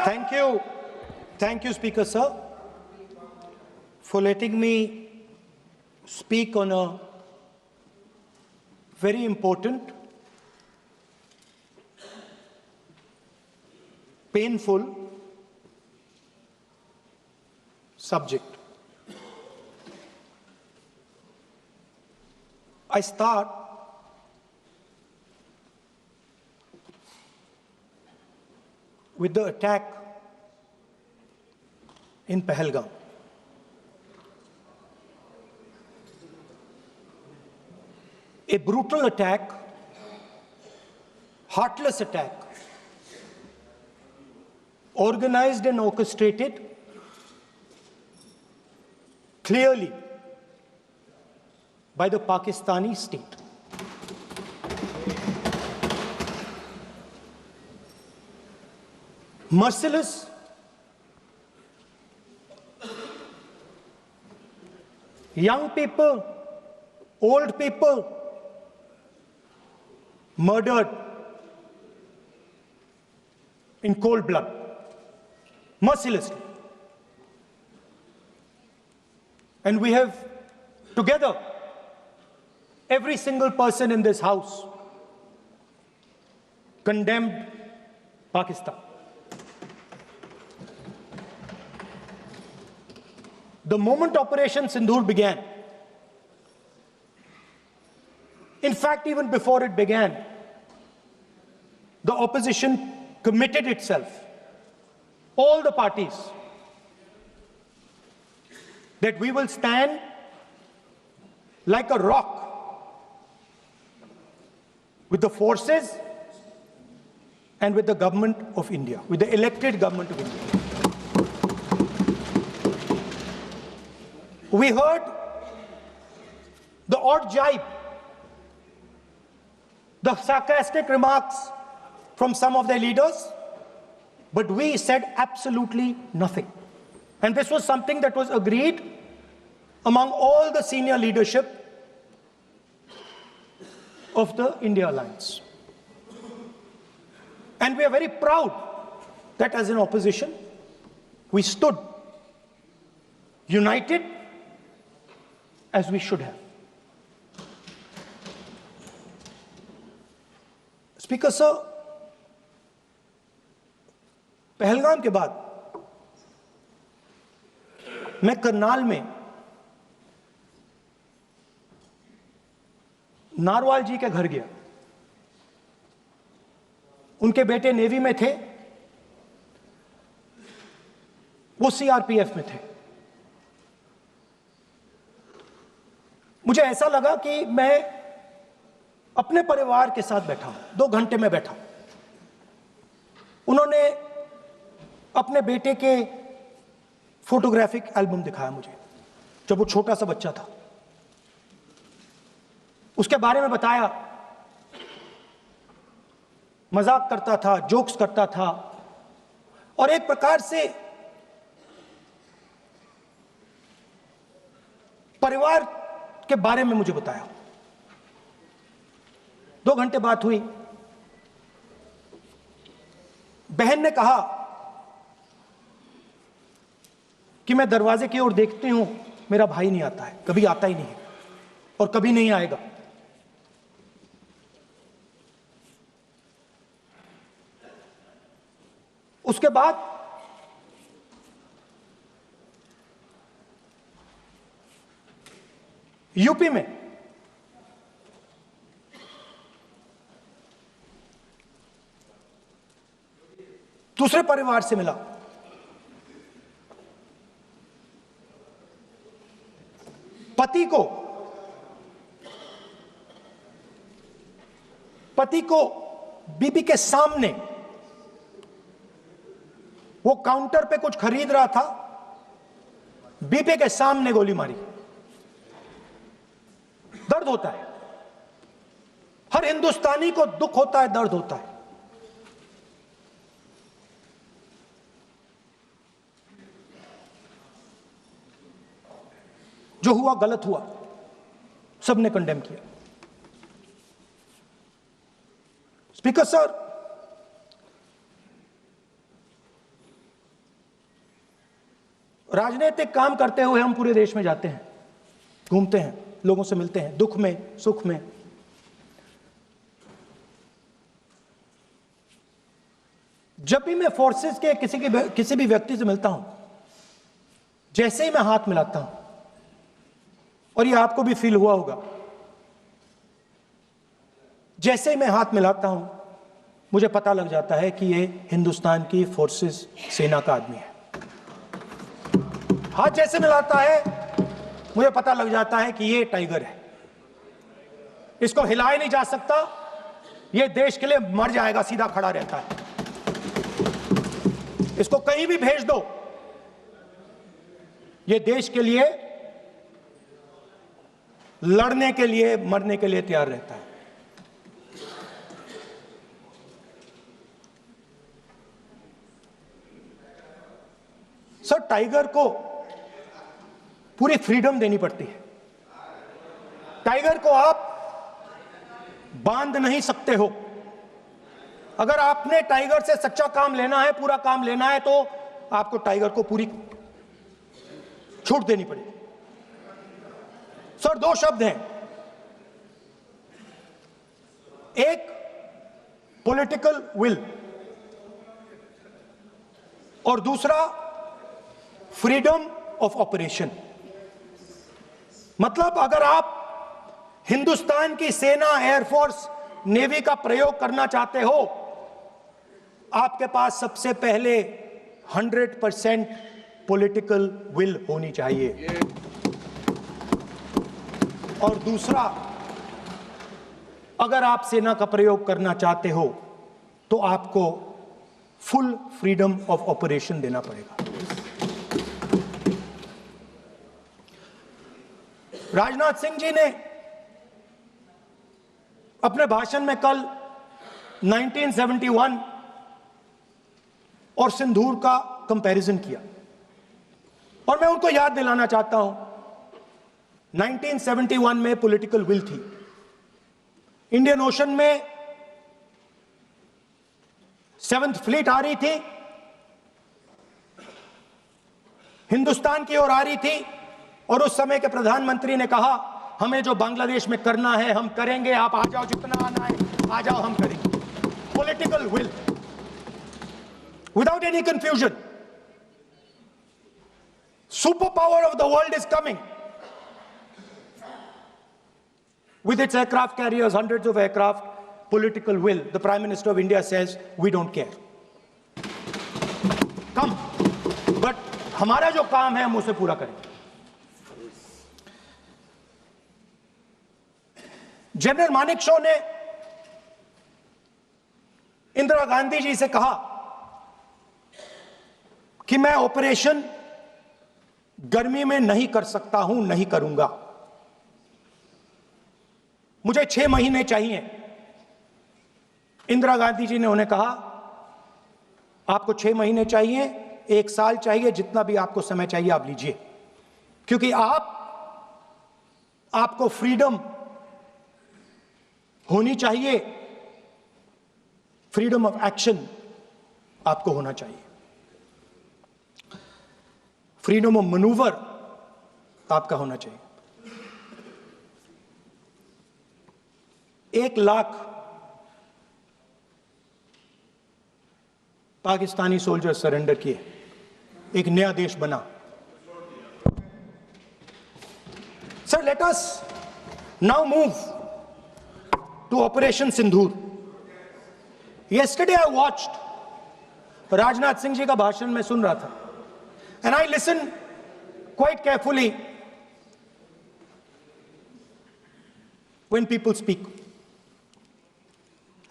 Thank you. Thank you, Speaker Sir, for letting me speak on a very important, painful subject. I start with the attack in Pahalgam. A brutal attack, heartless attack, organized and orchestrated clearly by the Pakistani state. Merciless, young people, old people murdered in cold blood, mercilessly. And we have together, every single person in this house, condemned Pakistan. The moment Operation Sindoor began, in fact, even before it began, the opposition committed itself, all the parties, that we will stand like a rock with the forces and with the government of India, with the elected government of India. We heard the odd jibe, the sarcastic remarks from some of their leaders, but we said absolutely nothing. And this was something that was agreed among all the senior leadership of the India Alliance. And we are very proud that as an opposition, we stood united as we should have. Speaker Sir, Pahalgam के बाद मैं करनाल में narwhal जी के घर गया। उनके बेटे navy में थे, वो सीआरपीएफ में थे। मुझे ऐसा लगा कि मैं अपने परिवार के साथ बैठा हूं। 2 घंटे में बैठा। उन्होंने अपने बेटे के फोटोग्राफिक एल्बम दिखाया मुझे, जब वो छोटा सा बच्चा था। उसके बारे में बताया, मजाक करता था, जोक्स करता था, और एक प्रकार से परिवार के बारे में मुझे बताया। 2 घंटे बात हुई। बहन ने कहा कि मैं दरवाजे की ओर देखती हूं, मेरा भाई नहीं आता है, कभी आता ही नहीं है और कभी नहीं आएगा। उसके बाद यूपी में दूसरे परिवार से मिला। पति को बीबी के सामने, वो काउंटर पे कुछ खरीद रहा था, बीबी के सामने गोली मारी। दर्द होता है, हर हिंदुस्तानी को दुख होता है, दर्द होता है। जो हुआ गलत हुआ, सबने कंडेम किया। स्पीकर सर, राजनीतिक काम करते हुए हम पूरे देश में जाते हैं, घूमते हैं, लोगों से मिलते हैं, दुख में, सुख में। जब भी मैं फोर्सेस के किसी भी व्यक्ति से मिलता हूं, जैसे ही मैं हाथ मिलाता हूं, और ये आपको भी फील हुआ होगा, जैसे ही मैं हाथ मिलाता हूं मुझे पता लग जाता है कि ये हिंदुस्तान की फोर्सेस सेना का आदमी है। हाथ जैसे मिलाता है मुझे पता लग जाता है कि ये टाइगर है, इसको हिलाया नहीं जा सकता, ये देश के लिए मर जाएगा, सीधा खड़ा रहता है, इसको कहीं भी भेज दो, ये देश के लिए लड़ने के लिए, मरने के लिए तैयार रहता है। सर, टाइगर को पूरी फ्रीडम देनी पड़ती है। टाइगर को आप बांध नहीं सकते हो। अगर आपने टाइगर से सच्चा काम लेना है, पूरा काम लेना है, तो आपको टाइगर को पूरी छूट देनी पड़ेगी। सर, दो शब्द हैं, एक पॉलिटिकल विल और दूसरा फ्रीडम ऑफ ऑपरेशन। मतलब अगर आप हिंदुस्तान की सेना, एयरफोर्स, नेवी का प्रयोग करना चाहते हो, आपके पास सबसे पहले 100% पॉलिटिकल विल होनी चाहिए, और दूसरा, अगर आप सेना का प्रयोग करना चाहते हो तो आपको फुल फ्रीडम ऑफ ऑपरेशन देना पड़ेगा। राजनाथ सिंह जी ने अपने भाषण में कल 1971 और सिंदूर का कंपैरिजन किया, और मैं उनको याद दिलाना चाहता हूं, 1971 में पॉलिटिकल विल थी, इंडियन ओशन में 7th फ्लीट आ रही थी, हिंदुस्तान की ओर आ रही थी, और उस समय के प्रधानमंत्री ने कहा, हमें जो बांग्लादेश में करना है हम करेंगे, आप आ जाओ, जितना आना है आ जाओ, हम करेंगे। Political will, without any confusion. Super power of the world is coming with its aircraft carriers, hundreds of aircraft, political will. The Prime Minister of India says, we don't care. Come. But हमारा जो काम है हम उसे पूरा करेंगे। General Manekshaw ने इंदिरा गांधी जी से कहा कि मैं ऑपरेशन गर्मी में नहीं कर सकता हूं, नहीं करूंगा, मुझे 6 महीने चाहिए। इंदिरा गांधी जी ने उन्हें कहा, आपको 6 महीने चाहिए, 1 साल चाहिए, जितना भी आपको समय चाहिए आप लीजिए, क्योंकि आपको फ्रीडम होनी चाहिए, फ्रीडम ऑफ एक्शन आपको होना चाहिए, फ्रीडम ऑफ मैनूवर आपका होना चाहिए। 1 लाख पाकिस्तानी सोल्जर सरेंडर किए, एक नया देश बना। Sir, let us now move to operation Sindoor. Yesterday I watched, Rajnath Singh ji का भाषण मैं सुन रहा था, and I listen quite carefully when people speak.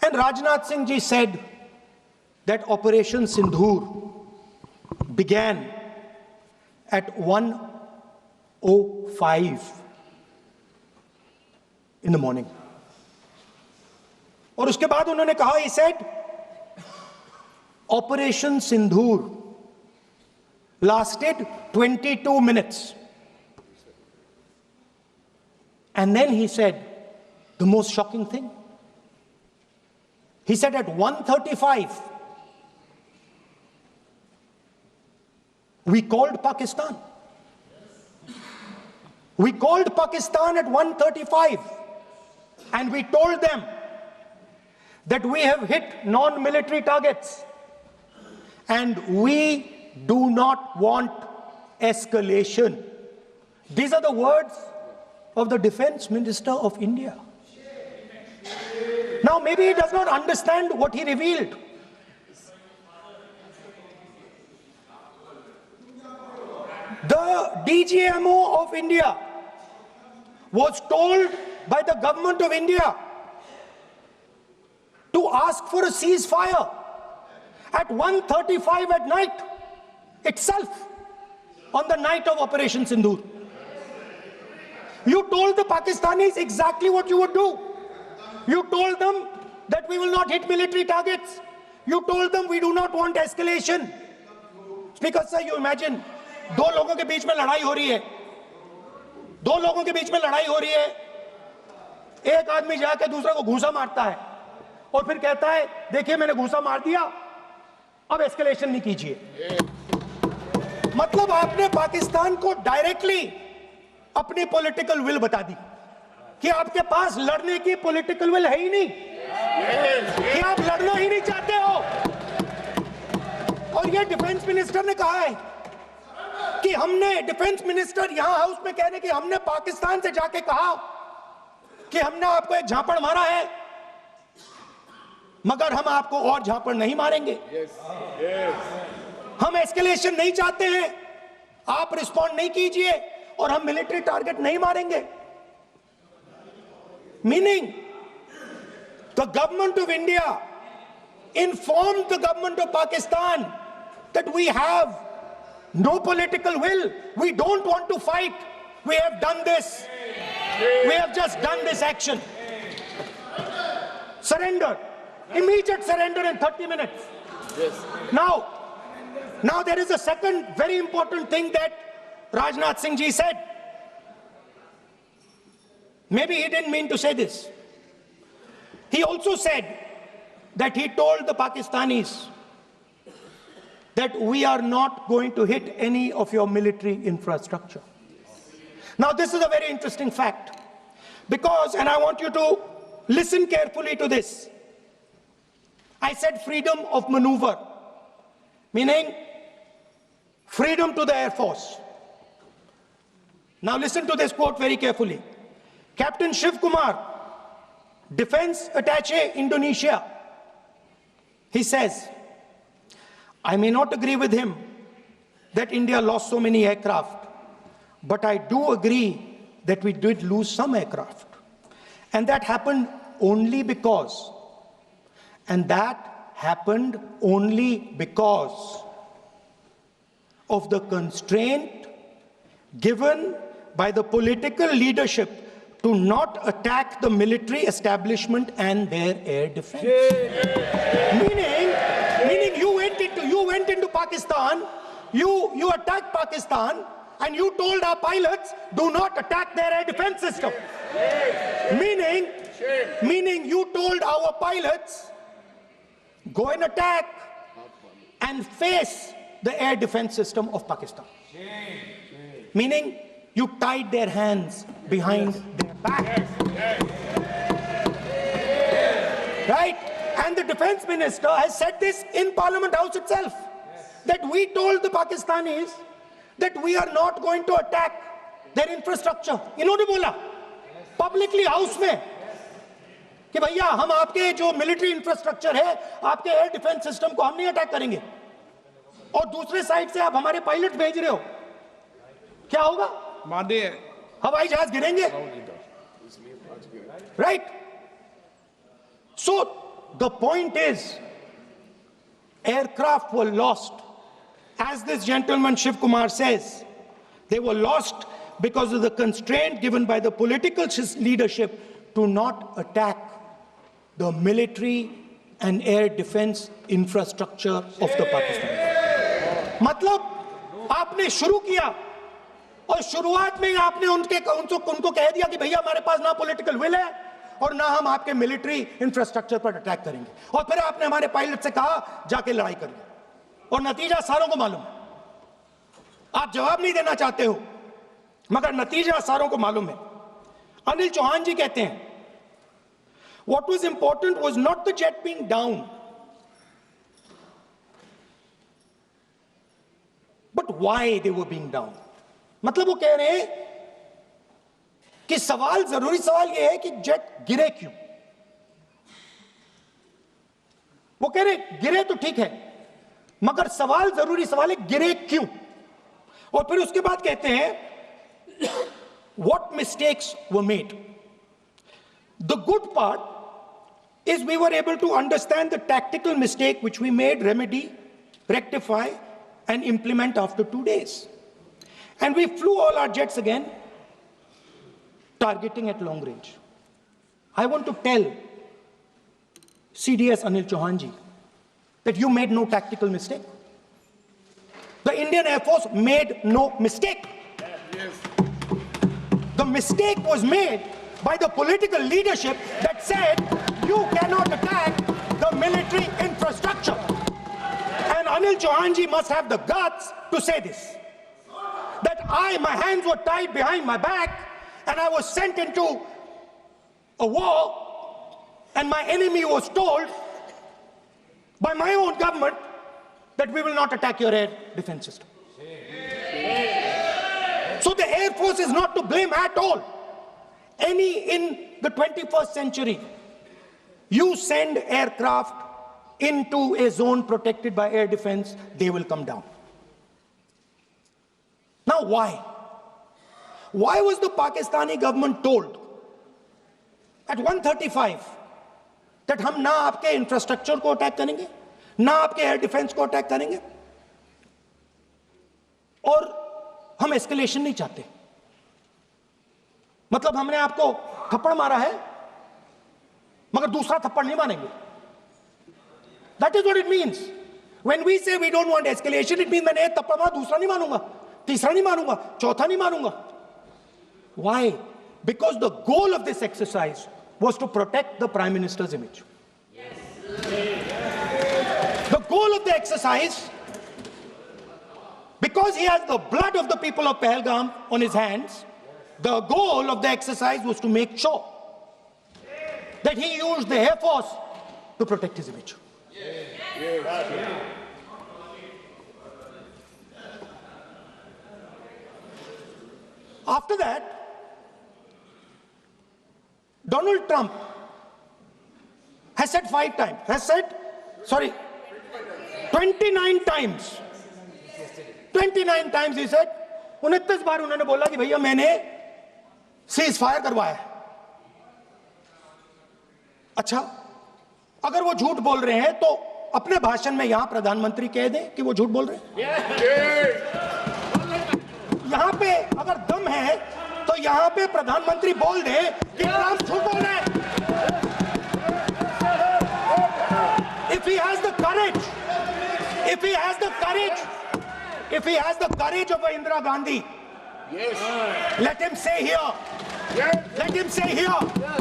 And Rajnath Singh ji said that Operation Sindoor began at 1:05 in the morning. और उसके बाद उन्होंने कहा, he said, Operation Sindoor lasted 22 minutes. And then he said the most shocking thing. He said at 1:35, We called Pakistan. We called Pakistan at 1:35 and we told them that we have hit non-military targets and we do not want escalation. These are the words of the Defense Minister of India. Now, maybe he does not understand what he revealed. The DGMO of India was told by the government of India to ask for a ceasefire at 1:35 at night itself, on the night of Operation Sindoor. You told the Pakistanis exactly what you would do. You told them that we will not hit military targets. You told them we do not want escalation. Speaker sir, you imagine, दो लोगों के बीच में लड़ाई हो रही है, दो लोगों के बीच में लड़ाई हो रही है, एक आदमी जाके दूसरे को घूंसा मारता है और फिर कहता है देखिए मैंने घूंसा मार दिया, अब एस्केलेशन नहीं कीजिए। मतलब आपने पाकिस्तान को डायरेक्टली अपनी पॉलिटिकल विल बता दी कि आपके पास लड़ने की पॉलिटिकल विल है ही नहीं, कि आप लड़ना ही नहीं चाहते हो। और ये डिफेंस मिनिस्टर ने कहा है कि हमने, डिफेंस मिनिस्टर यहां हाउस में कह रहे कि हमने पाकिस्तान से जाके कहा कि हमने आपको एक झापड़ मारा है मगर हम आपको और झापड़ नहीं मारेंगे। हम एस्केलेशन नहीं चाहते हैं, आप रिस्पॉन्ड नहीं कीजिए और हम मिलिट्री टारगेट नहीं मारेंगे। Meaning the government of India informed the government of Pakistan that we have no political will, we don't want to fight, we have done this, we have just done this action. Surrender, immediate surrender in 30 minutes. Yes. Now there is a second very important thing that Rajnath Singh ji said. Maybe he didn't mean to say this. He also said that he told the Pakistanis that we are not going to hit any of your military infrastructure. Now this is a very interesting fact because, and I want you to listen carefully to this. I said freedom of maneuver, meaning freedom to the Air Force. Now listen to this quote very carefully. Captain Shiv Kumar, Defense Attaché, Indonesia, he says, I may not agree with him that India lost so many aircraft, but I do agree that we did lose some aircraft. And that happened only because, of the constraint given by the political leadership to not attack the military establishment and their air defense. Meaning you went into Pakistan, you attacked Pakistan, and you told our pilots, do not attack their air defense system. Meaning you told our pilots, go and attack and face the air defense system of Pakistan. Meaning you tied their hands behind their back. Right? And the defense minister has said this in Parliament House itself, that we told the Pakistanis that we are not going to attack their infrastructure. इन्होंने बोला publicly house में कि भैया हम आपके जो military infrastructure है, आपके air defense system को हम नहीं attack करेंगे, और दूसरे साइड से आप हमारे पायलट भेज रहे हो, क्या होगा? हवाई जहाज गिरेंगे, right? So the point is, aircraft were lost, as this gentleman Shiv Kumar says, they were lost because of the constraint given by the political leadership to not attack the military and air defense infrastructure of the Pakistan. मतलब आपने शुरू किया और शुरुआत में आपने उनको कह दिया कि भैया हमारे पास ना पॉलिटिकल विल है और ना हम आपके मिलिट्री इंफ्रास्ट्रक्चर पर अटैक करेंगे, और फिर आपने हमारे पायलट से कहा जाके लड़ाई करिए, और नतीजा सारों को मालूम है। आप जवाब नहीं देना चाहते हो, मगर नतीजा सारों को मालूम है। अनिल चौहान जी कहते हैं, what was important was not the jet being down, but why they were being down. मतलब वो कह रहे हैं कि सवाल, जरूरी सवाल ये है कि जेट गिरे क्यों। वो कह रहे गिरे तो ठीक है, मगर सवाल, जरूरी सवाल है गिरे क्यों। और फिर उसके बाद कहते हैं what mistakes were made. The good part is we were able to understand the tactical mistake which we made, remedy, rectify and implement after 2 days. And we flew all our jets again, targeting at long range. I want to tell CDS Anil Chauhan ji that you made no tactical mistake. The Indian Air Force made no mistake. Yes. The mistake was made by the political leadership that said you cannot attack the military infrastructure. And Anil Chauhan ji must have the guts to say this. That my hands were tied behind my back and I was sent into a war and my enemy was told by my own government that we will not attack your air defense system. So the Air Force is not to blame at all. In the 21st century, you send aircraft into a zone protected by air defense, they will come down. Now why? Why was the Pakistani government told at 1:35 that हम ना आपके infrastructure को attack करेंगे, ना आपके air defence को attack करेंगे, और हम एस्केलेशन नहीं चाहते? मतलब हमने आपको थप्पड़ मारा है मगर दूसरा थप्पड़ नहीं मारेंगे. That is what it means. When we say we don't want escalation, it means मैंने एक थप्पड़ मारा, दूसरा नहीं मारूंगा, तीसरा नहीं मारूंगा, चौथा नहीं मारूंगा. Why? Because the goal of this exercise was to protect the Prime Minister's image. Yes. The goal of the exercise, because he has the blood of the people of Pahalgam on his hands, the goal of the exercise was to make sure that he used the Air Force to protect his image. After that, Donald Trump has said 29 times. 29 times he said, 29 बार उन्होंने बोला कि भैया मैंने cease fire करवाया है. अच्छा, अगर वो झूठ बोल रहे हैं तो अपने भाषण में यहां प्रधानमंत्री कह दें कि वो झूठ बोल रहे हैं. यहां पे अगर दम है तो यहां पे प्रधानमंत्री बोल दे कि ट्रंप झूठ बोल रहे हैं. If he has the courage of Indira Gandhi, yes. Let him say here, yes. Let him say here, yes.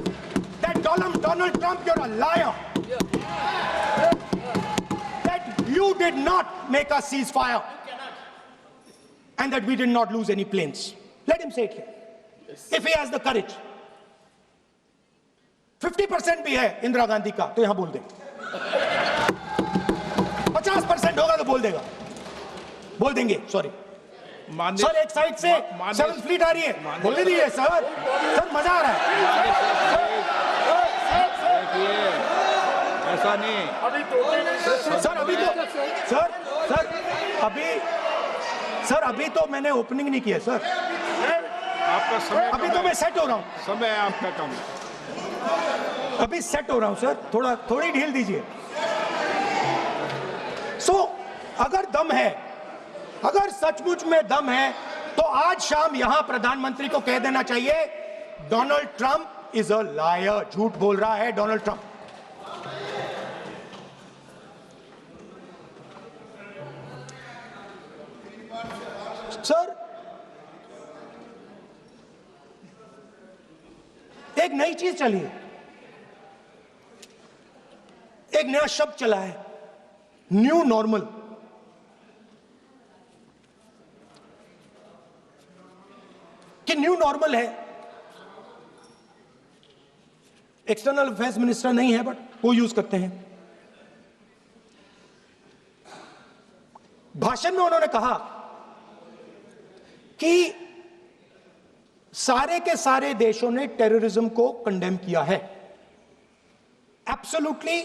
That Donald Trump, you're a liar. Yes. That you did not make a ceasefire and that we did not lose any planes. Let him say it here. Yes. If he has the courage. 50% भी है इंदिरा गांधी का तो यहां बोल दे. 50% होगा तो बोल देंगे. सॉरी सर, एक साइड से 7th फ्लीट आ रही है, बोलने दीजिए सर. मजा आ रहा है. ऐसा नहीं सर अभी तो मैंने ओपनिंग नहीं किया सर. आपका समय, अभी तो मैं सेट हो रहा हूँ. समय आपका कम, अभी सेट हो रहा हूं सर. थोड़ी ढील दीजिए. अगर दम है, अगर सचमुच में दम है तो आज शाम यहां प्रधानमंत्री को कह देना चाहिए Donald Trump is a liar. झूठ बोल रहा है डोनाल्ड ट्रंप. सर, एक नई चीज चली है, एक नया शब्द चला है, न्यू नॉर्मल. कि न्यू नॉर्मल है, एक्सटर्नल अफेयर्स मिनिस्टर नहीं है बट वो यूज करते हैं। भाषण में उन्होंने कहा कि सारे के सारे देशों ने टेररिज्म को कंडेम किया है। Absolutely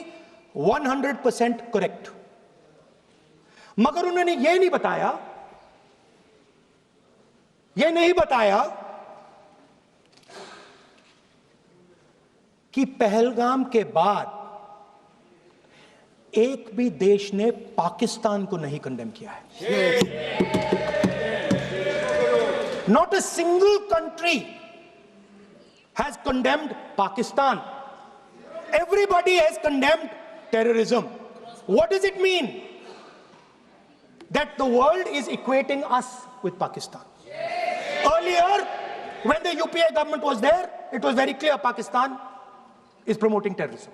100% correct. मगर उन्होंने यह नहीं बताया कि पहलगाम के बाद एक भी देश ने पाकिस्तान को नहीं कंडेम किया है। Not a single country has condemned Pakistan. Everybody has condemned terrorism. What does it mean? That the world is equating us with Pakistan. Earlier, when the UPA government was there, it was very clear Pakistan is promoting terrorism.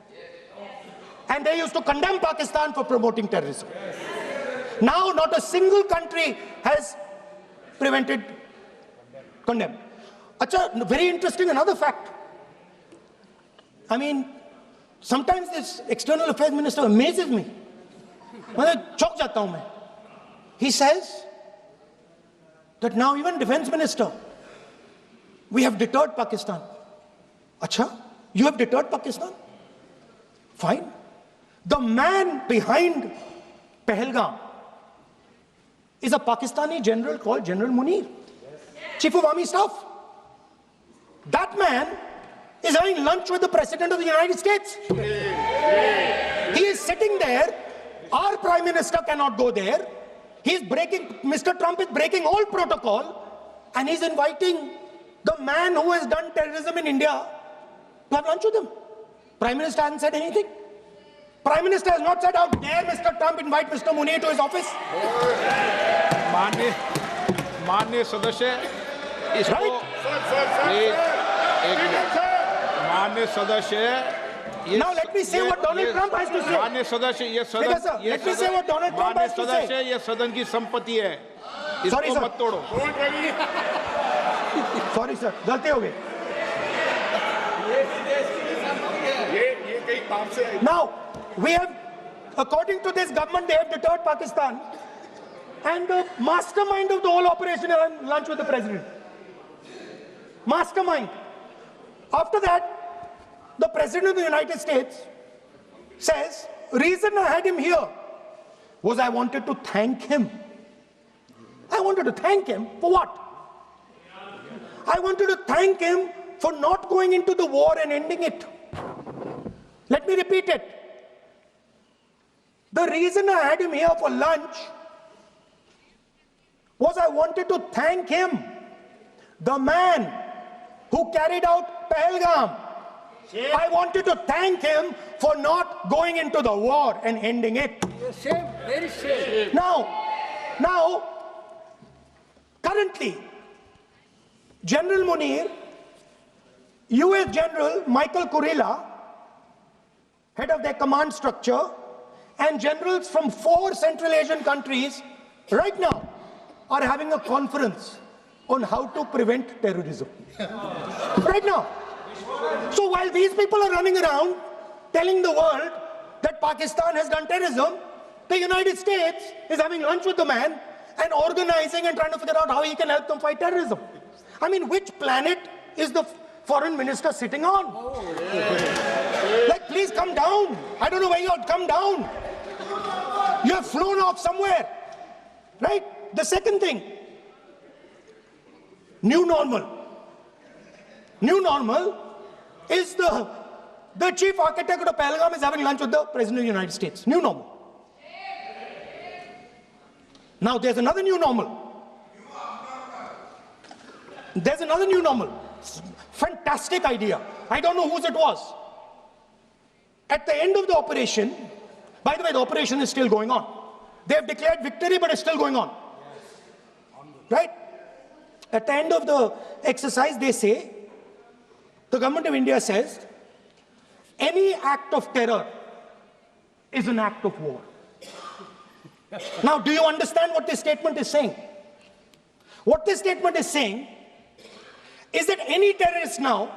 And they used to condemn Pakistan for promoting terrorism. Now, not a single country has condemned. Acha, very interesting, another fact. I mean, sometimes this external affairs minister amazes me. चौंक जाता हूं मैं. He says that now even defense minister, we have deterred Pakistan. Acha, you have deterred Pakistan? Fine. The man behind Pahalgam is a Pakistani general called General Munir, Chief of Army Staff. That man is having lunch with the President of the United States. He is sitting there. Our Prime Minister cannot go there. Mr. Trump is breaking all protocol, and he's inviting the man who has done terrorism in India to have lunch with him. Prime Minister hasn't said anything. Prime Minister has not said, how dare Mr. Trump invite Mr. Munir to his office? माननीय सदस्य, इसको Right? माननीय सदस्य, Now let me say what Donald Trump has to say. माननीय सदस्य, ये Speaker sir, let me say what Donald Trump has to say. सदस्य, ये सदन की संपत्ति है, Sorry, इसको sir. मत तोड़ो। Sorry sir, गलती हो गई. Now, we have, according to this government, they have deterred Pakistan. And the mastermind of the whole operation is having lunch with the president. Mastermind. After that, the President of the United States says, reason I had him here was I wanted to thank him. I wanted to thank him for what? I wanted to thank him for not going into the war and ending it. Let me repeat it. The reason I had him here for lunch was I wanted to thank him, the man who carried out Pahalgam. I wanted to thank him for not going into the war and ending it. Shame, very shame. Now, currently, General Munir, US General Michael Kurilla, head of their command structure, and generals from 4 Central Asian countries right now are having a conference on how to prevent terrorism. Right now. So while these people are running around telling the world that Pakistan has done terrorism, the United States is having lunch with the man and organizing and trying to figure out how he can help them fight terrorism. I mean, which planet is the foreign minister sitting on? Like, please come down. I don't know where you are. Come down. You have flown off somewhere. Right? The second thing, new normal. New normal is the chief architect of Pahalgam is having lunch with the President of the United States. New normal. Now there's another new normal. There's another new normal. Fantastic idea. I don't know whose it was. At the end of the operation, by the way, the operation is still going on. They have declared victory, but it's still going on. Right? At the end of the exercise, they say, the government of India says, any act of terror is an act of war. Now, do you understand what this statement is saying? What this statement is saying is that any terrorist now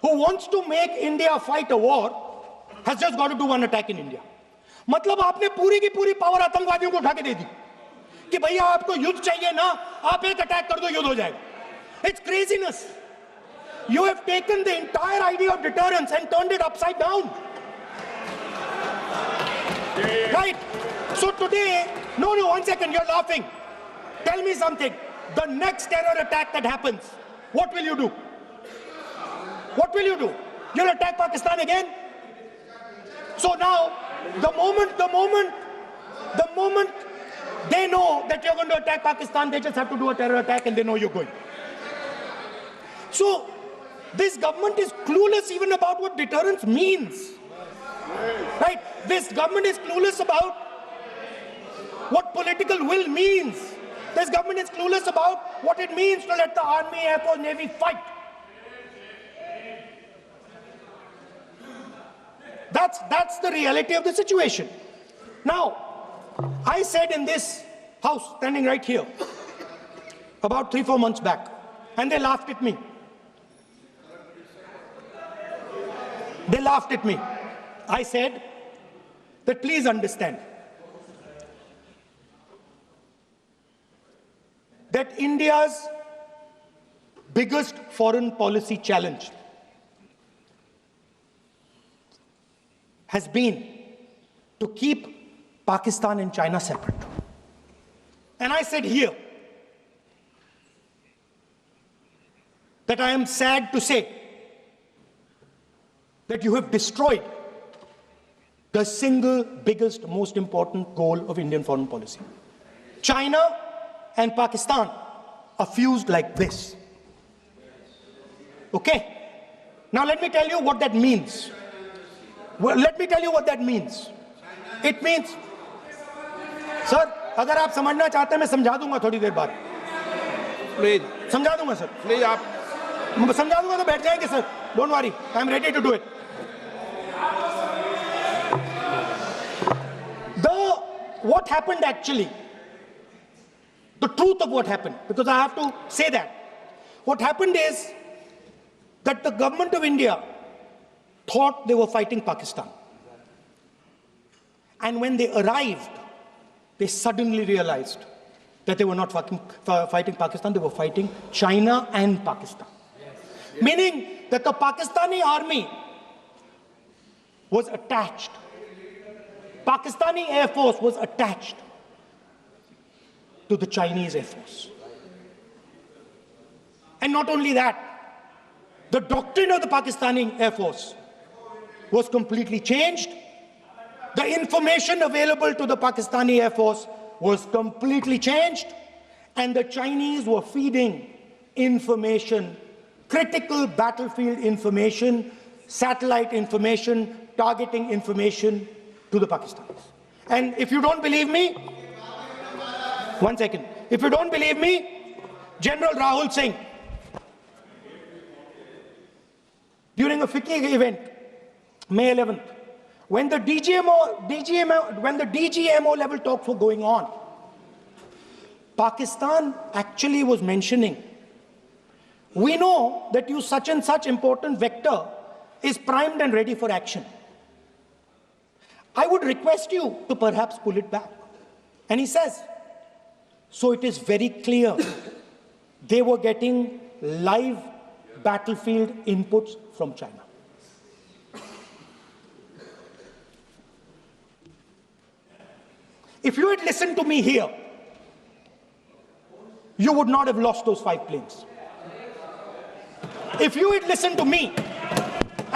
who wants to make India fight a war has just got to do one attack in India. मतलब आपने पूरी की पूरी power आतंकवादियों को उठा के दे दी कि भैया आपको युद्ध चाहिए ना, आप एक अटैक कर दो, युद्ध हो जाएगा. It's craziness. You have taken the entire idea of deterrence and turned it upside down. Right? So today, no, 1 second, you're laughing. Tell me something. The next terror attack that happens, what will you do? What will you do? You'll attack Pakistan again? So now, the moment they know that you're going to attack Pakistan, they just have to do a terror attack and they know you're going. So, this government is clueless even about what deterrence means. Right? This government is clueless about what political will means. This government is clueless about what it means to let the army, air force, navy fight. That's the reality of the situation. Now, I said in this house, standing right here, about 3-4 months back, and they laughed at me. They laughed at me. I said that please understand that India's biggest foreign policy challenge has been to keep Pakistan and China separate. And I said here that I am sad to say that you have destroyed the single biggest, most important goal of Indian foreign policy. China and Pakistan are fused like this. Okay? Now let me tell you what that means. Well, let me tell you what that means. It means, sir, अगर आप समझना चाहते हैं मैं समझा दूंगा थोड़ी देर बाद. प्लीज समझा दूंगा सर. प्लीज आप समझा दूंगा तो बैठ जाएंगे sir. Don't worry, I am ready to do it. What happened actually, the truth of what happened, because I have to say that. What happened is that the government of India thought they were fighting Pakistan. And when they arrived, they suddenly realized that they were not fighting Pakistan, they were fighting China and Pakistan. Yes. Meaning that the Pakistani army was attached. Pakistani Air Force was attached to the Chinese Air Force. And not only that, the doctrine of the Pakistani Air Force was completely changed. The information available to the Pakistani Air Force was completely changed. And the Chinese were feeding information, critical battlefield information, satellite information, targeting information to the Pakistanis. And if you don't believe me, 1 second. If you don't believe me, General Rahul Singh, during a FICCI event, May 11th, when the DGMO level talks were going on, Pakistan actually was mentioning, we know that you such and such important vector is primed and ready for action. I would request you to perhaps pull it back. And he says, so it is very clear they were getting live battlefield inputs from China. If you had listened to me here, you would not have lost those 5 planes. If you had listened to me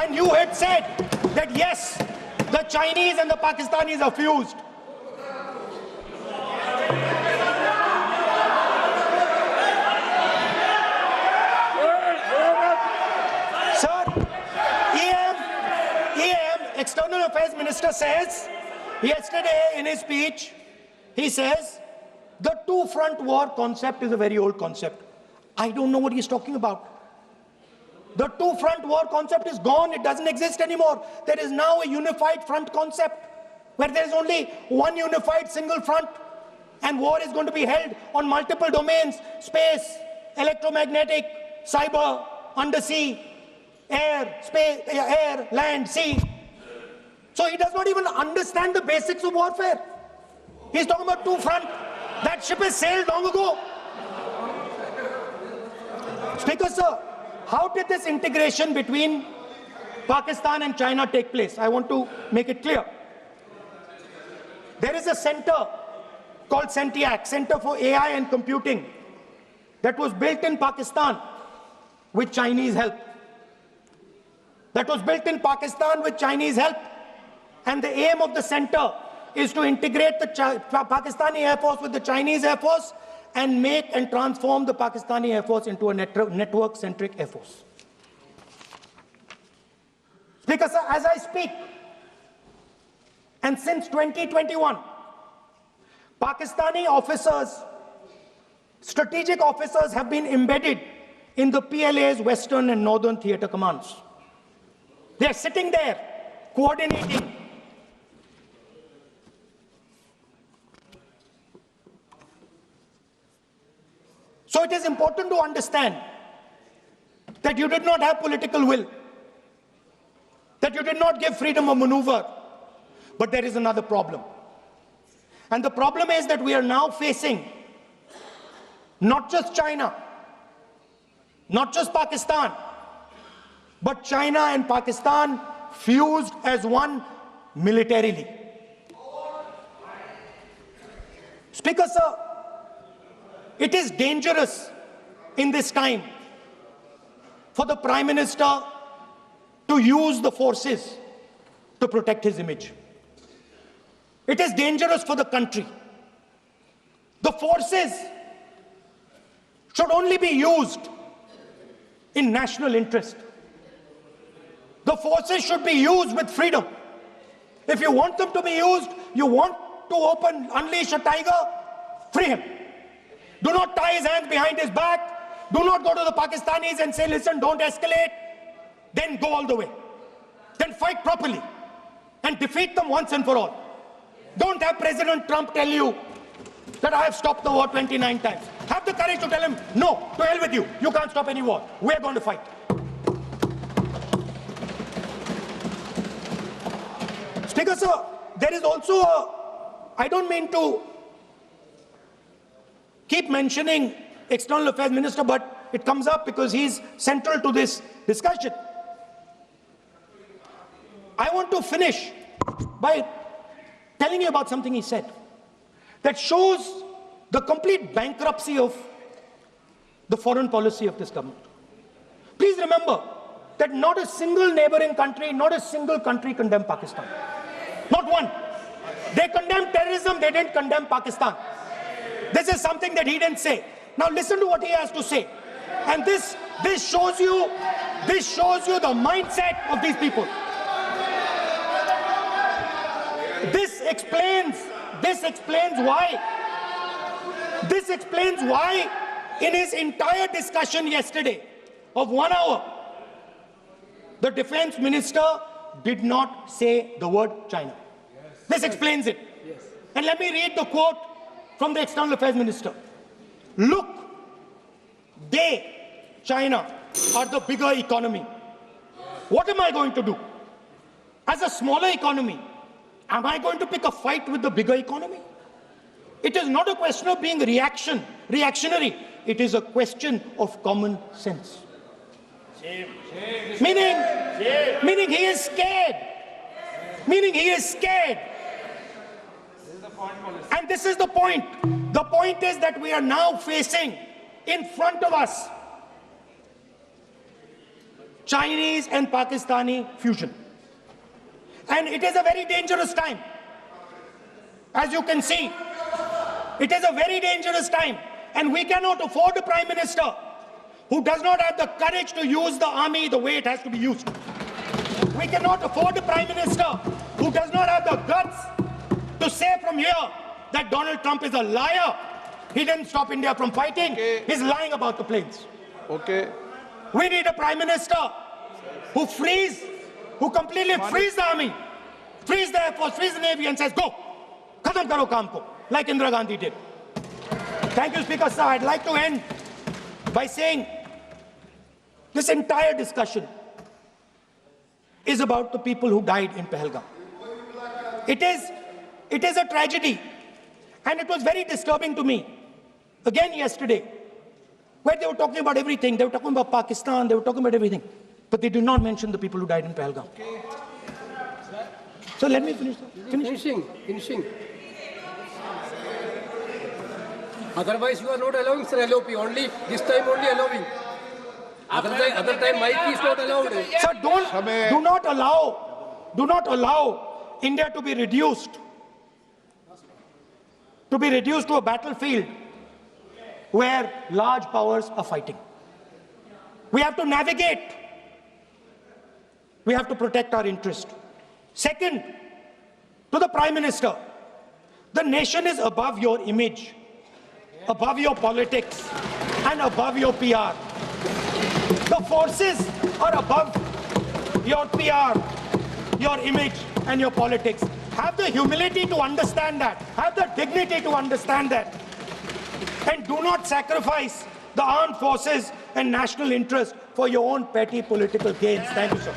and you had said that yes, the Chinese and the Pakistanis are fused, sir, EM, External Affairs Minister says, yesterday in his speech, he says, the two-front war concept is a very old concept. I don't know what he's talking about. The two-front war concept is gone. It doesn't exist anymore. There is now a unified front concept where there is only one unified single front and war is going to be held on multiple domains: space, electromagnetic, cyber, undersea, air, space, air, land, sea. So he does not even understand the basics of warfare. He's talking about two front. That ship has sailed long ago. Speaker, sir, how did this integration between Pakistan and China take place? I want to make it clear. There is a center called CENTIAC, Center for AI and Computing, that was built in Pakistan with Chinese help. That was built in Pakistan with Chinese help. And the aim of the center is to integrate the Pakistani Air Force with the Chinese Air Force and make and transform the Pakistani Air Force into a network-centric Air Force. Speaker, sir, as I speak, and since 2021, Pakistani officers, strategic officers have been embedded in the PLA's Western and Northern Theatre Commands. They're sitting there, coordinating. So it is important to understand that you did not have political will, that you did not give freedom of maneuver, but there is another problem. And the problem is that we are now facing not just China, not just Pakistan, but China and Pakistan fused as one militarily. Speaker, sir, it is dangerous in this time for the Prime Minister to use the forces to protect his image. It is dangerous for the country. The forces should only be used in national interest. The forces should be used with freedom. If you want them to be used, you want to unleash a tiger, free him. Do not tie his hands behind his back. Do not go to the Pakistanis and say, listen, don't escalate. Then go all the way. Then fight properly and defeat them once and for all. Don't have President Trump tell you that I have stopped the war 29 times. Have the courage to tell him, no, to hell with you. You can't stop any war. We're going to fight. Speaker, sir, there is also I don't mean to keep mentioning External Affairs Minister, but it comes up because he's central to this discussion. I want to finish by telling you about something he said that shows the complete bankruptcy of the foreign policy of this government. Please remember that not a single neighboring country, not a single country condemned Pakistan. Not one. They condemned terrorism, they didn't condemn Pakistan. This is something that he didn't say. Now listen to what he has to say. And this shows you the mindset of these people. This explains why in his entire discussion yesterday of 1 hour, the defense minister did not say the word China. This explains it. And let me read the quote from the External Affairs Minister. Look, China, are the bigger economy. What am I going to do? As a smaller economy, am I going to pick a fight with the bigger economy? It is not a question of being reactionary. It is a question of common sense. Meaning he is scared. And this is the point. The point is that we are now facing in front of us Chinese and Pakistani fusion. And it is a very dangerous time. As you can see, it is a very dangerous time. And we cannot afford a Prime Minister who does not have the courage to use the army the way it has to be used. We cannot afford a Prime Minister who does not have the guts to say from here that Donald Trump is a liar. He didn't stop India from fighting. Okay. He's lying about the planes. Okay. We need a Prime Minister who completely frees the army, frees the Air Force, frees the Navy and says, go, khatam karo kaam ko, like Indira Gandhi did. Thank you, Speaker, sir. I'd like to end by saying This entire discussion is about the people who died in Pahalgam. It is a tragedy, and it was very disturbing to me, again yesterday, where they were talking about everything. They were talking about Pakistan, they were talking about everything, but they did not mention the people who died in Pahalgam. So let me finish. Finishing. Otherwise, you are not allowing, sir, LOP. Only this time, only allowing. Other time, mic is not allowed. Sir, do not allow India to be reduced to a battlefield where large powers are fighting. We have to navigate. We have to protect our interest. Second, to the Prime Minister, the nation is above your image, above your politics, and above your PR. The forces are above your PR, your image, and your politics. Have the humility to understand that. Have the dignity to understand that. And do not sacrifice the armed forces and national interest for your own petty political gains. Thank you, sir.